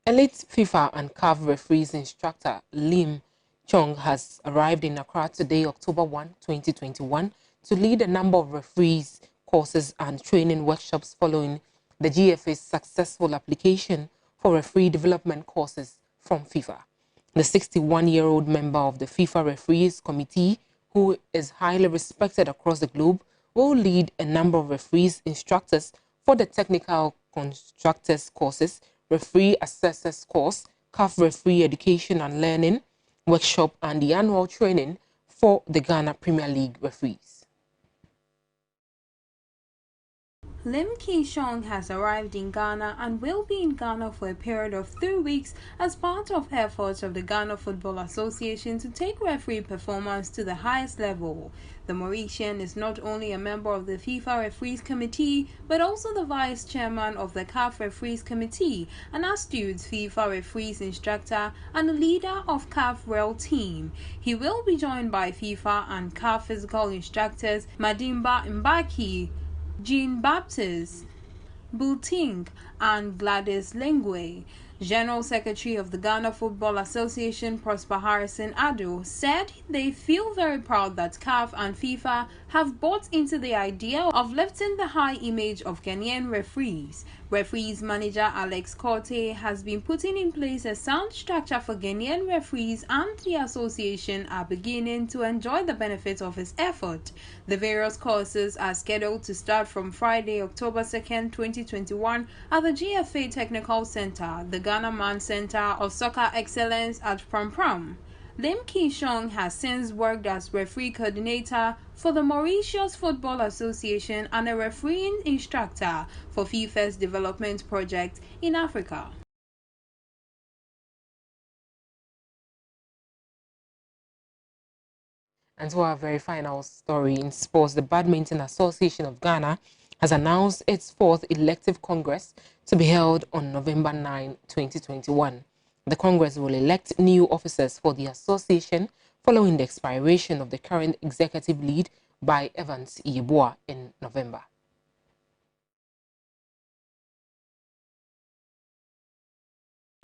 Elite FIFA and CAF referees instructor Lim Chong has arrived in Accra today, October 1, 2021, to lead a number of referees courses and training workshops following the GFA's successful application for referee development courses from FIFA. The 61-year-old member of the FIFA Referees Committee, who is highly respected across the globe, will lead a number of referees instructors for the technical constructors courses, referee assessors course, CAF referee education and learning workshop, and the annual training for the Ghana Premier League referees. Lim Ki-shong has arrived in Ghana and will be in Ghana for a period of 3 weeks as part of efforts of the Ghana Football Association to take referee performance to the highest level. The Mauritian is not only a member of the FIFA Referees Committee, but also the Vice Chairman of the CAF Referees Committee, an astute FIFA Referees instructor, and a leader of CAF Rail team. He will be joined by FIFA and CAF physical instructors Madimba Mbaki, Jean-Baptiste Bulting, and Gladys Lingwe. General Secretary of the Ghana Football Association, Prosper Harrison Ado, said they feel very proud that CAF and FIFA have bought into the idea of lifting the high image of Ghanaian referees. Referees manager Alex Corte has been putting in place a sound structure for Ghanaian referees, and the association are beginning to enjoy the benefits of his effort. The various courses are scheduled to start from Friday, October 2nd, 2021 at the GFA Technical Center, the Ghana Man Center of Soccer Excellence at Pram Pram. Lim Ki-shong has since worked as referee coordinator for the Mauritius Football Association and a refereeing instructor for FIFA's development project in Africa. And to our very final story in sports, the Badminton Association of Ghana has announced its 4th elective Congress to be held on November 9, 2021. The Congress will elect new officers for the association following the expiration of the current executive lead by Evans Iyeboah in November.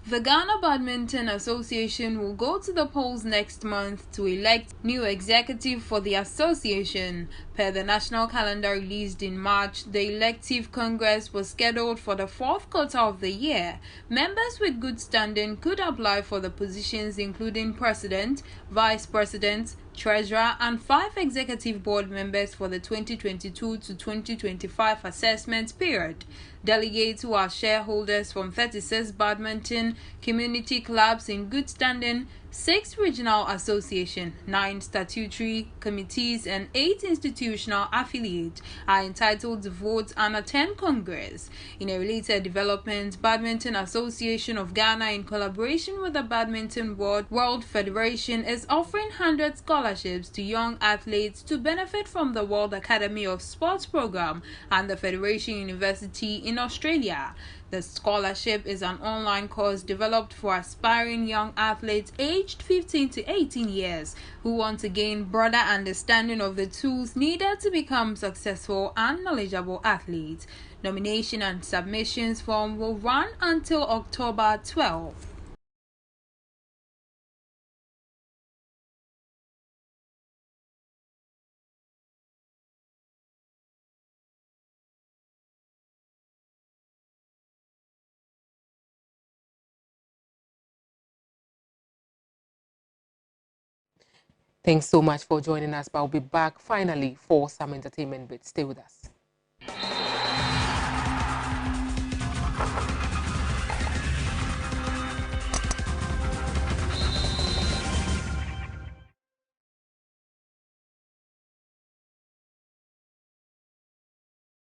The Ghana Badminton Association will go to the polls next month to elect new executive for the association. Per the national calendar released in March, the elective congress was scheduled for the 4th quarter of the year. Members with good standing could apply for the positions including president, vice president, treasurer, and 5 executive board members for the 2022 to 2025 assessment period. Delegates who are shareholders from 36 badminton community clubs in good standing, 6 regional associations, 9 statutory committees, and 8 institutional affiliates are entitled to vote and attend Congress. In a related development, Badminton Association of Ghana, in collaboration with the Badminton World Federation, is offering 100 scholarships to young athletes to benefit from the World Academy of Sports program and the Federation University in Australia. The scholarship is an online course developed for aspiring young athletes aged 15 to 18 years who want to gain broader understanding of the tools needed to become successful and knowledgeable athletes. Nomination and submissions form will run until October 12. Thanks so much for joining us, but I'll be back finally for some entertainment bits. Stay with us.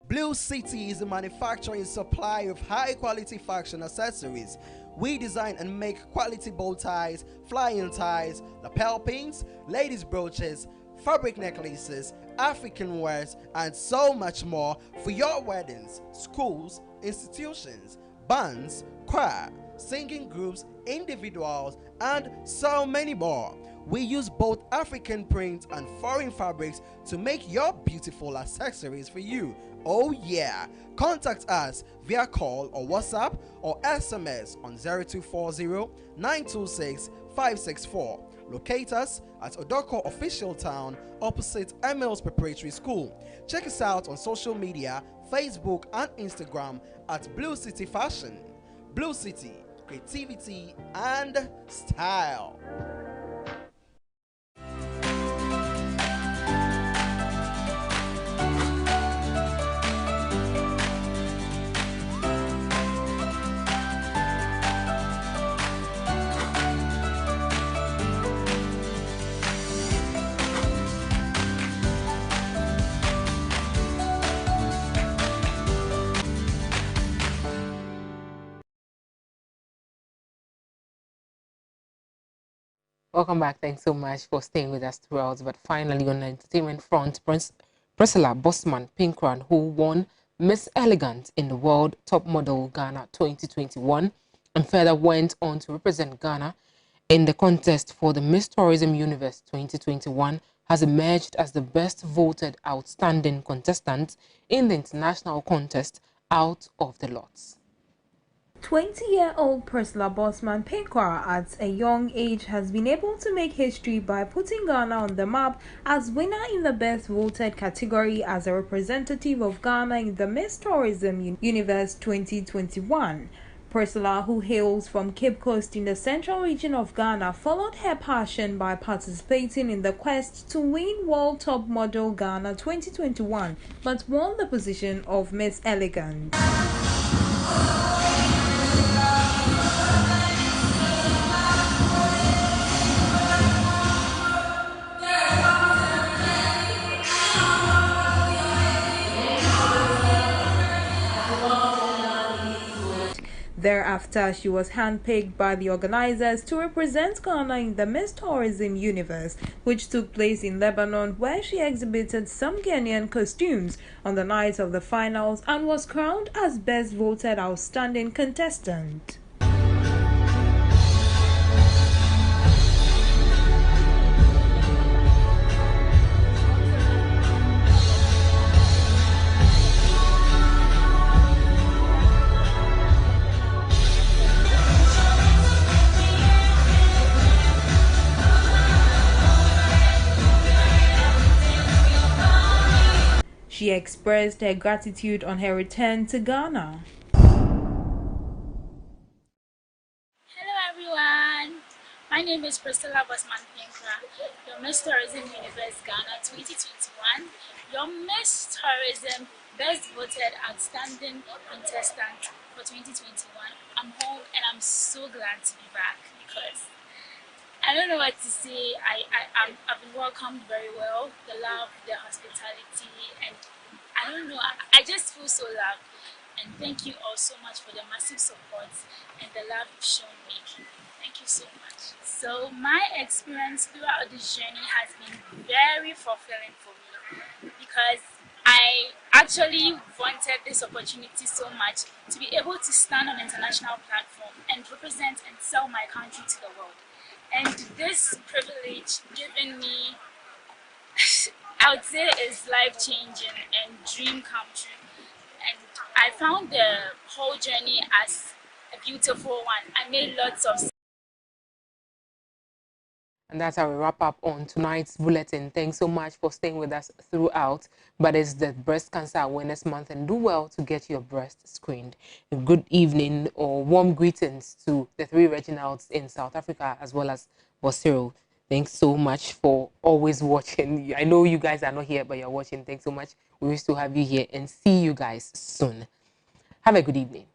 Blue City is a manufacturer and supplier of high-quality fashion accessories. We design and make quality bow ties, flying ties, lapel pins, ladies' brooches, fabric necklaces, African wares, and so much more for your weddings, schools, institutions, bands, choir, singing groups, individuals, and so many more. We use both African prints and foreign fabrics to make your beautiful accessories for you. Oh yeah! Contact us via call or WhatsApp or SMS on 0240 926 564. Locate us at Odoko Official Town opposite Emils Preparatory School. Check us out on social media, Facebook and Instagram at Blue City Fashion. Blue City, creativity and style. Welcome back. Thanks so much for staying with us throughout. But finally, on the entertainment front, Priscilla Bosman-Pinkran, who won Miss Elegant in the World Top Model Ghana 2021 and further went on to represent Ghana in the contest for the Miss Tourism Universe 2021, has emerged as the best voted outstanding contestant in the international contest out of the lots. 20-year-old Priscilla Bosman-Pinkran at a young age has been able to make history by putting Ghana on the map as winner in the best voted category as a representative of Ghana in the Miss Tourism Universe 2021. Priscilla, who hails from Cape Coast in the central region of Ghana, followed her passion by participating in the quest to win World Top Model Ghana 2021, but won the position of Miss Elegant. Thereafter, she was handpicked by the organizers to represent Ghana in the Miss Tourism Universe, which took place in Lebanon, where she exhibited some Ghanaian costumes on the night of the finals and was crowned as Best Voted Outstanding Contestant. She expressed her gratitude on her return to Ghana. Hello everyone, my My name is Priscilla Bosman Pinkra, your Miss Tourism Universe Ghana 2021, your Miss Tourism Best Voted Outstanding Contestant for 2021. I'm home and I'm so glad to be back because I don't know what to say. I've been welcomed very well. The love, the hospitality, and I don't know. I just feel so loved. And thank you all so much for the massive support and the love you've shown me. Thank you so much. So my experience throughout this journey has been very fulfilling for me because I actually wanted this opportunity so much to be able to stand on an international platform and represent and sell my country to the world. And this privilege given me, I would say, is life-changing and dream come true. And I found the whole journey as a beautiful one. I made lots of. And that's how we wrap up on tonight's bulletin. Thanks so much for staying with us throughout. But it's the Breast Cancer Awareness Month, and do well to get your breast screened. A good evening or warm greetings to the 3 Reginalds in South Africa as well as Bosiro. Thanks so much for always watching. I know you guys are not here, but you're watching. Thanks so much. We wish to have you here and see you guys soon. Have a good evening.